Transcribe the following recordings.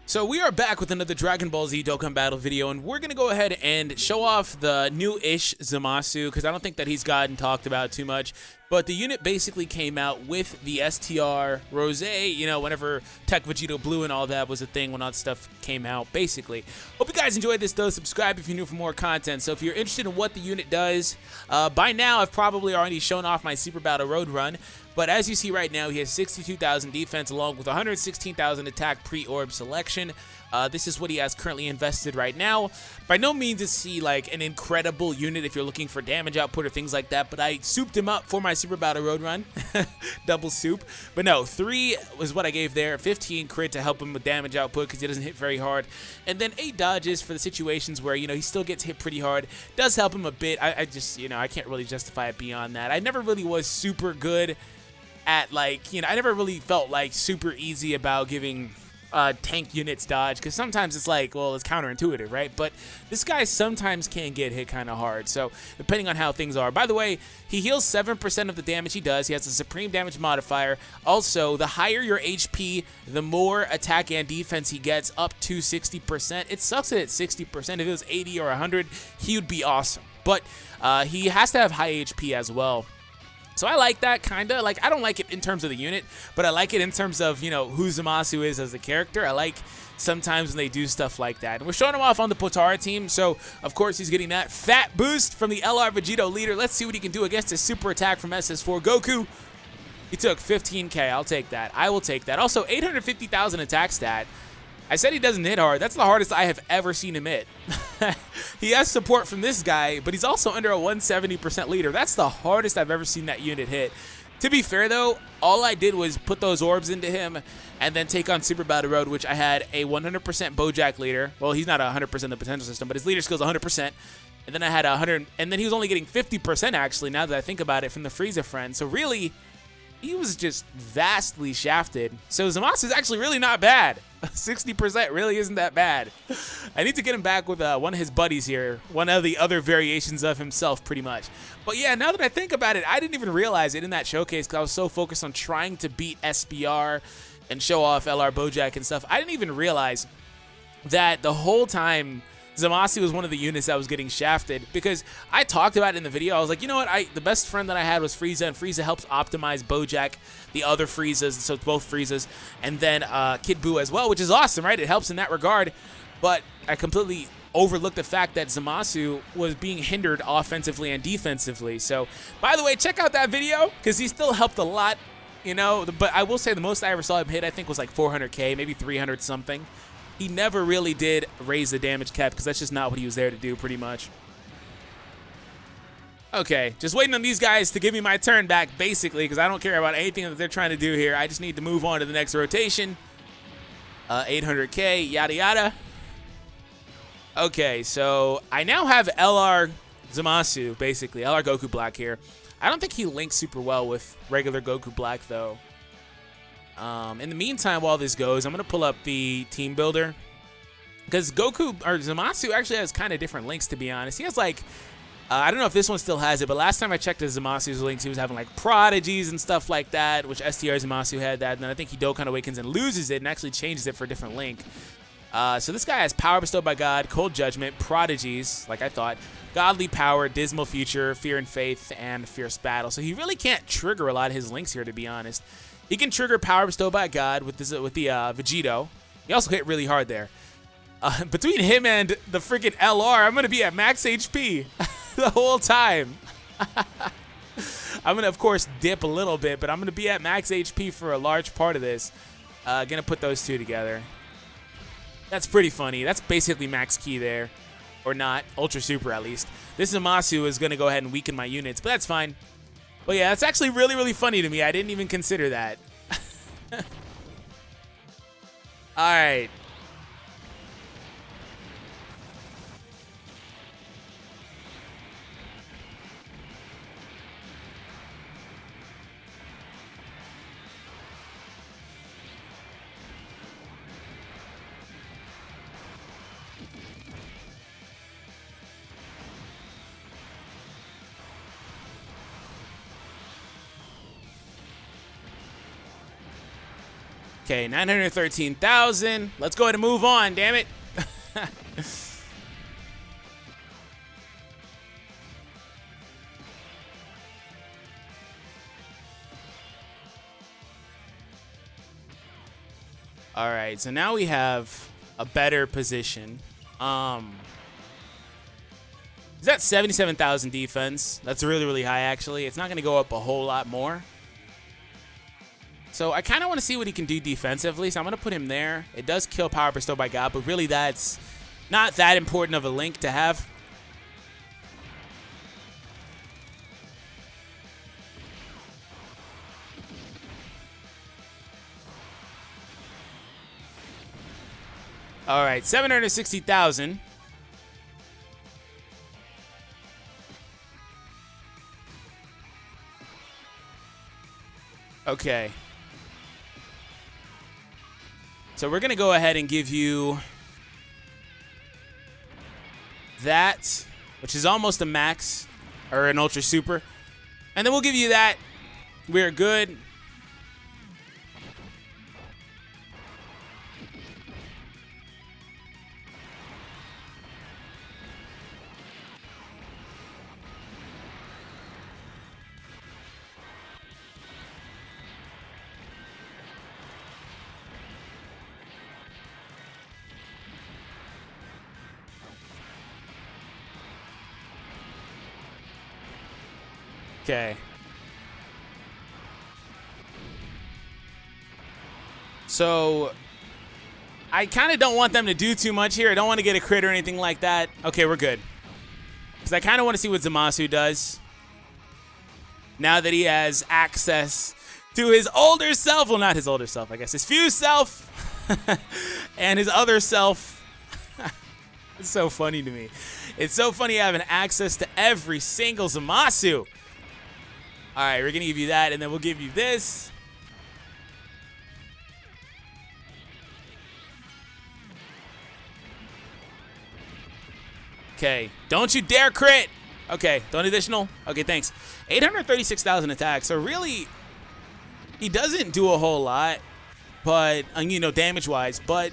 So we are back with another Dragon Ball Z Dokkan Battle video, and we're going to go ahead and show off the new-ish Zamasu, because I don't think that he's gotten talked about too much. But the unit basically came out with the STR Rose, you know, whenever Tech Vegito Blue and all that was a thing when all that stuff came out, basically. Hope you guys enjoyed this, though. Subscribe if you're new for more content. So if you're interested in what the unit does, by now I've probably already shown off my Super Battle Road run. But as you see right now, he has 62,000 defense along with 116,000 attack pre-orb selection. This is what he has currently invested right now. By no means is he like an incredible unit if you're looking for damage output or things like that, but I souped him up for my Super Battle Road run. Double soup. But no, 3 was what I gave there. 15 crit to help him with damage output because he doesn't hit very hard. And then 8 dodges for the situations where, you know, he still gets hit pretty hard. Does help him a bit. I just, you know, I can't really justify it beyond that. I never really was super good at, like, you know, I never really felt like super easy about giving tank units dodge, because sometimes it's like, well, it's counterintuitive, right? But this guy sometimes can get hit kind of hard, so depending on how things are. By the way, he heals 7% of the damage he does. He has a supreme damage modifier. Also, the higher your HP, the more attack and defense he gets, up to 60%. It sucks that it's 60%. If it was 80 or 100, he would be awesome. But he has to have high HP as well. So I like that, kind of. Like, I don't like it in terms of the unit, but I like it in terms of, you know, who Zamasu is as a character. I like sometimes when they do stuff like that. And we're showing him off on the Potara team, so, of course, he's getting that fat boost from the LR Vegito leader. Let's see what he can do against his super attack from SS4 Goku. He took 15k. I'll take that. I will take that. Also, 850,000 attack stat. I said he doesn't hit hard. That's the hardest I have ever seen him hit. He has support from this guy, but he's also under a 170% leader. That's the hardest I've ever seen that unit hit. To be fair, though, all I did was put those orbs into him and then take on Super Battle Road, which I had a 100% Bojack leader. Well, he's not 100% in the potential system, but his leader skill's 100%. And then I had 100, and then he was only getting 50% actually, now that I think about it, from the Frieza friend. So really, he was just vastly shafted. So Zamasu is actually really not bad. 60% really isn't that bad. I need to get him back with one of his buddies here. One of the other variations of himself, pretty much. But yeah, now that I think about it, I didn't even realize it in that showcase because I was so focused on trying to beat SBR and show off LR Bojack and stuff. I didn't even realize that the whole time Zamasu was one of the units that was getting shafted, because I talked about it in the video. I was like, you know what, the best friend that I had was Frieza, and Frieza helps optimize Bojack, the other Friezas, so it's both Friezas, and then Kid Buu as well, which is awesome, right? It helps in that regard, but I completely overlooked the fact that Zamasu was being hindered offensively and defensively. So, by the way, check out that video, because he still helped a lot, you know, but I will say the most I ever saw him hit, I think, was like 400k, maybe 300 something. He never really did raise the damage cap because that's just not what he was there to do, pretty much. Okay, just waiting on these guys to give me my turn back, basically, because I don't care about anything that they're trying to do here. I just need to move on to the next rotation. 800k, yada yada. Okay, so I now have LR Zamasu, basically. LR Goku Black here. I don't think he links super well with regular Goku Black, though. In the meantime, while this goes, I'm going to pull up the team builder, because Goku, or Zamasu, actually has kind of different links, to be honest. He has, like, I don't know if this one still has it, but last time I checked his Zamasu's links, he was having, like, prodigies and stuff like that, which STR Zamasu had that, and then I think he Dokkan Awakens and loses it and actually changes it for a different link. So this guy has Power Bestowed by God, Cold Judgment, Prodigies, like I thought, Godly Power, Dismal Future, Fear and Faith, and Fierce Battle. So he really can't trigger a lot of his links here, to be honest. He can trigger Power Bestowed by God with the Vegito. He also hit really hard there. Between him and the freaking LR, I'm going to be at max HP the whole time. I'm going to, of course, dip a little bit, but I'm going to be at max HP for a large part of this. Going to put those two together. That's pretty funny. That's basically max key there. Or not. Ultra Super, at least. This Zamasu is going to go ahead and weaken my units, but that's fine. But yeah, that's actually really, really funny to me. I didn't even consider that. All right. Okay, 913,000. Let's go ahead and move on, damn it. All right, so now we have a better position. Is that 77,000 defense? That's really, really high, actually. It's not going to go up a whole lot more. So I kind of want to see what he can do defensively, so I'm going to put him there. It does kill power bestowed by God, but really that's not that important of a link to have. All right, 760,000. Okay. So we're going to go ahead and give you that, which is almost a max or an ultra super. And then we'll give you that. We're good. Okay. So I kind of don't want them to do too much here. I don't want to get a crit or anything like that. Okay, we're good. Because I kind of want to see what Zamasu does. Now that he has access to his older self. Well, not his older self, I guess. His fused self. And his other self. It's so funny to me. It's so funny having access to every single Zamasu. All right, we're going to give you that, and then we'll give you this. Okay, don't you dare crit. Okay, don't additional. Okay, thanks. 836,000 attack. So really, he doesn't do a whole lot, but, you know, damage-wise. But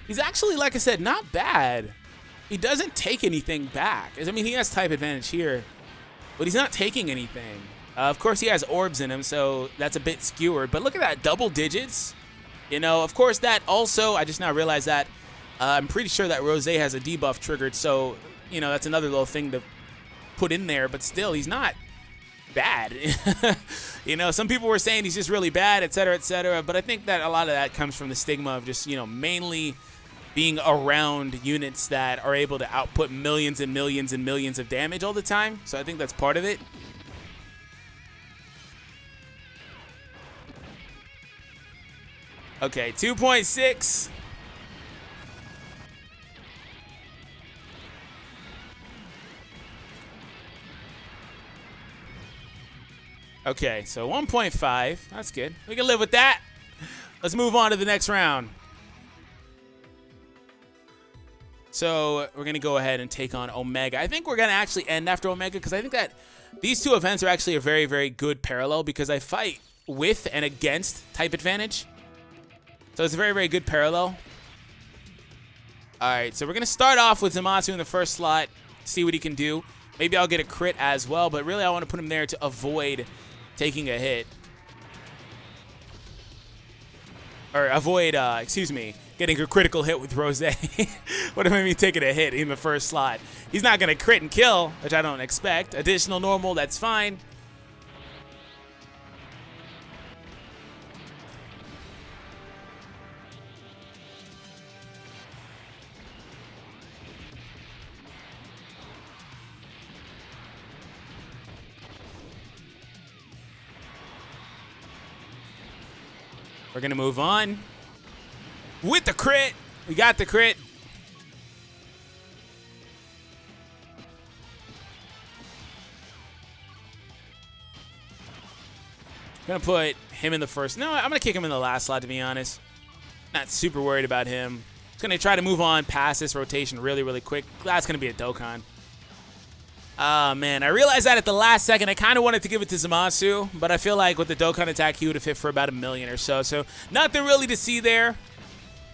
he's actually, like I said, not bad. He doesn't take anything back. I mean, he has type advantage here, but he's not taking anything. Of course, he has orbs in him, so that's a bit skewered. But look at that, double digits. You know, of course, that also, I just now realized that. I'm pretty sure that Rose has a debuff triggered, so, you know, that's another little thing to put in there. But still, he's not bad. You know, some people were saying he's just really bad, et cetera, but I think that a lot of that comes from the stigma of just, you know, mainly being around units that are able to output millions and millions and millions of damage all the time. So I think that's part of it. Okay, 2.6. Okay, so 1.5. That's good. We can live with that. Let's move on to the next round. So we're going to go ahead and take on Omega. I think we're going to actually end after Omega because I think that these two events are actually a very, very good parallel because I fight with and against type advantage. So it's a very, very good parallel. All right, so we're going to start off with Zamasu in the first slot, see what he can do. Maybe I'll get a crit as well, but really I want to put him there to avoid taking a hit. Or avoid, excuse me, getting a critical hit with Rose. What do I mean taking a hit in the first slot? He's not going to crit and kill, which I don't expect. Additional normal, that's fine. We're going to move on with the crit. We got the crit. Going to put him in the first. No, I'm going to kick him in the last slot, to be honest. Not super worried about him. Just going to try to move on past this rotation really, really quick. That's going to be a Dokkan. Ah, man, I realized that at the last second. I kind of wanted to give it to Zamasu, but I feel like with the Dokkan attack, he would have hit for about 1,000,000 or so. So nothing really to see there.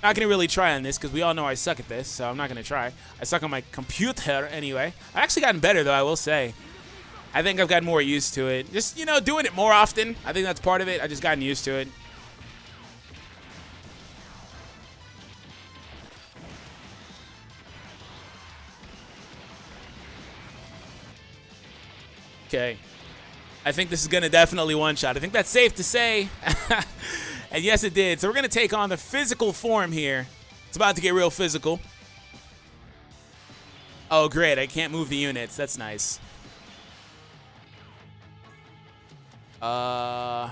Not going to really try on this because we all know I suck at this, so I'm not going to try. I suck on my computer anyway. I've actually gotten better, though, I will say. I think I've gotten more used to it. Just, you know, doing it more often. I think that's part of it. I've just gotten used to it. Okay. I think this is going to definitely one-shot. I think that's safe to say. And yes, it did. So we're going to take on the physical form here. It's about to get real physical. Oh, great. I can't move the units. That's nice. Let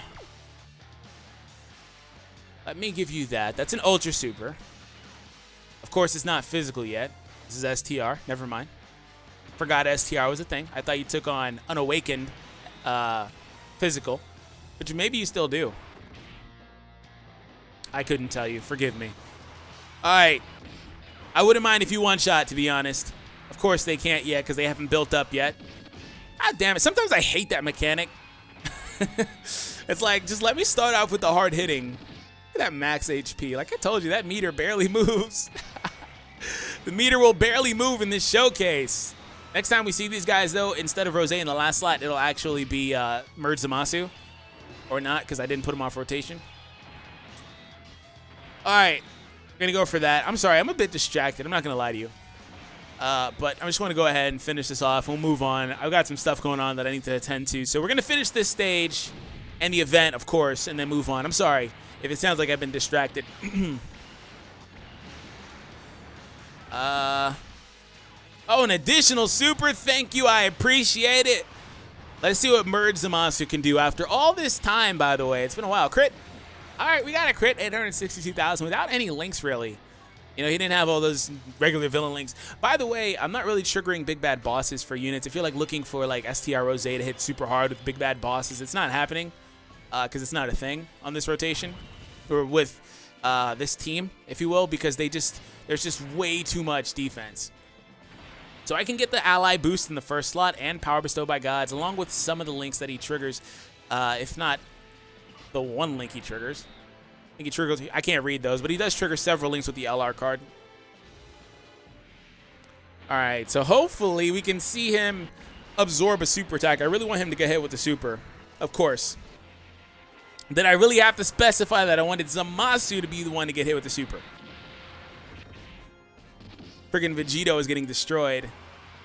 me give you that. That's an Ultra Super. Of course, it's not physical yet. This is STR. Never mind. Forgot STR was a thing. I thought you took on Unawakened physical, which maybe you still do. I couldn't tell you. Forgive me. All right. I wouldn't mind if you one-shot, to be honest. Of course, they can't yet because they haven't built up yet. God damn it. Sometimes I hate that mechanic. It's like, just let me start off with the hard hitting. Look at that max HP. Like I told you, that meter barely moves. The meter will barely move in this showcase. Next time we see these guys, though, instead of Rose in the last slot, it'll actually be Merge Zamasu. Or not, because I didn't put him off rotation. All right. We're going to go for that. I'm sorry. I'm a bit distracted. I'm not going to lie to you. But I just want to go ahead and finish this off. We'll move on. I've got some stuff going on that I need to attend to. So we're going to finish this stage and the event, of course, and then move on. I'm sorry if it sounds like I've been distracted. Oh, an additional super. Thank you. I appreciate it. Let's see what Merge Zamasu can do after all this time, by the way. It's been a while. Crit. All right, we got a crit, 862,000 without any links, really. You know, he didn't have all those regular villain links. By the way, I'm not really triggering big bad bosses for units. If you're like looking for like STR Rose to hit super hard with big bad bosses, it's not happening because it's not a thing on this rotation or with this team, if you will, because there's just way too much defense. So I can get the ally boost in the first slot and power bestowed by gods, along with some of the links that he triggers, if not the one link he triggers. I think he triggers, I can't read those, but he does trigger several links with the LR card. All right, so hopefully we can see him absorb a super attack. I really want him to get hit with the super, of course. Then I really have to specify that I wanted Zamasu to be the one to get hit with the super. Friggin' Vegito is getting destroyed.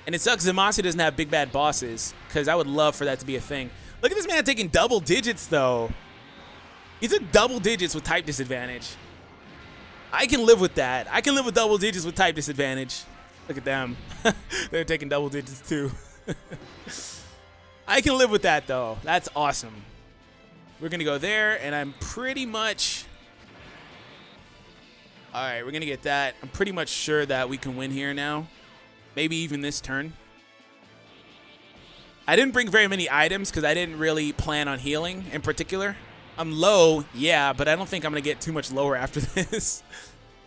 And it sucks Zamasu doesn't have big bad bosses, because I would love for that to be a thing. Look at this man taking double digits, though. He took double digits with type disadvantage. I can live with that. I can live with double digits with type disadvantage. Look at them. They're taking double digits, too. I can live with that, though. That's awesome. We're going to go there, and I'm pretty much... All right, we're going to get that. I'm pretty much sure that we can win here now. Maybe even this turn. I didn't bring very many items because I didn't really plan on healing in particular. I'm low, yeah, but I don't think I'm going to get too much lower after this.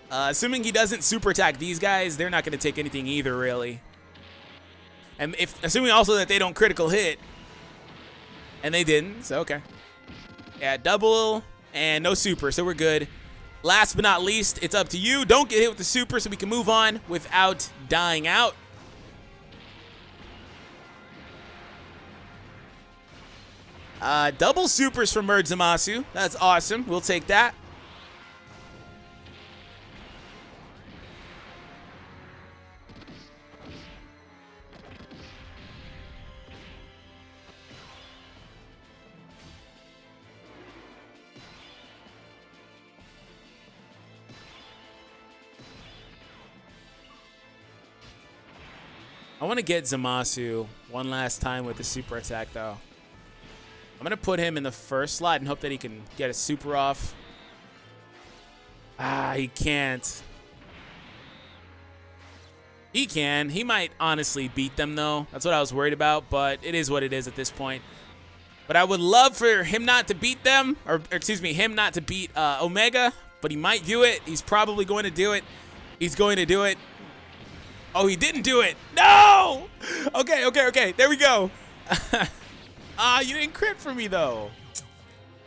Assuming he doesn't super attack these guys, they're not going to take anything either, really. And assuming also that they don't critical hit. And they didn't, so okay. Yeah, double and no super, so we're good. Last but not least, it's up to you. Don't get hit with the super so we can move on without dying out. Double supers from Merge Zamasu. That's awesome. We'll take that. I want to get Zamasu one last time with the super attack, though. I'm going to put him in the first slot and hope that he can get a super off. Ah, he can't. He can. He might honestly beat them, though. That's what I was worried about, but it is what it is at this point. But I would love for him not to beat them, or excuse me, him not to beat Omega, but he might do it. He's probably going to do it. He's going to do it. Oh, he didn't do it. No! Okay. There we go. You didn't crit for me, though.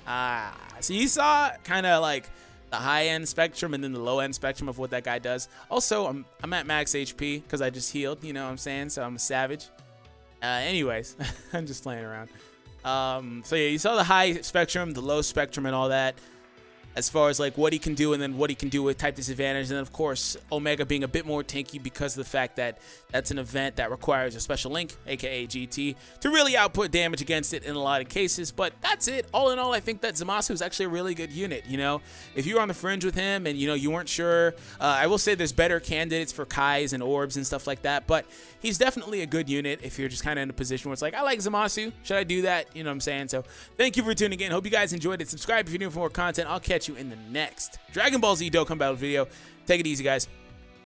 So you saw kind of like the high-end spectrum and then the low-end spectrum of what that guy does. Also, I'm at max HP because I just healed, you know what I'm saying? So I'm a savage. Anyways, I'm just playing around. So yeah, you saw the high spectrum, the low spectrum, and all that, as far as like what he can do and then what he can do with type disadvantage. And then of course Omega being a bit more tanky because of the fact that that's an event that requires a special link, aka GT, to really output damage against it in a lot of cases. But that's it. All in all, I think that Zamasu is actually a really good unit. You know, if you were on the fringe with him and you weren't sure, I will say there's better candidates for Kais and Orbs and stuff like that, but he's definitely a good unit if you're just kind of in a position where it's like, I like Zamasu, should I do that? You know what I'm saying? So thank you for tuning in. Hope you guys enjoyed it. Subscribe if you're new for more content. I'll catch you in the next Dragon Ball Z Dokkan Battle video. Take it easy, guys.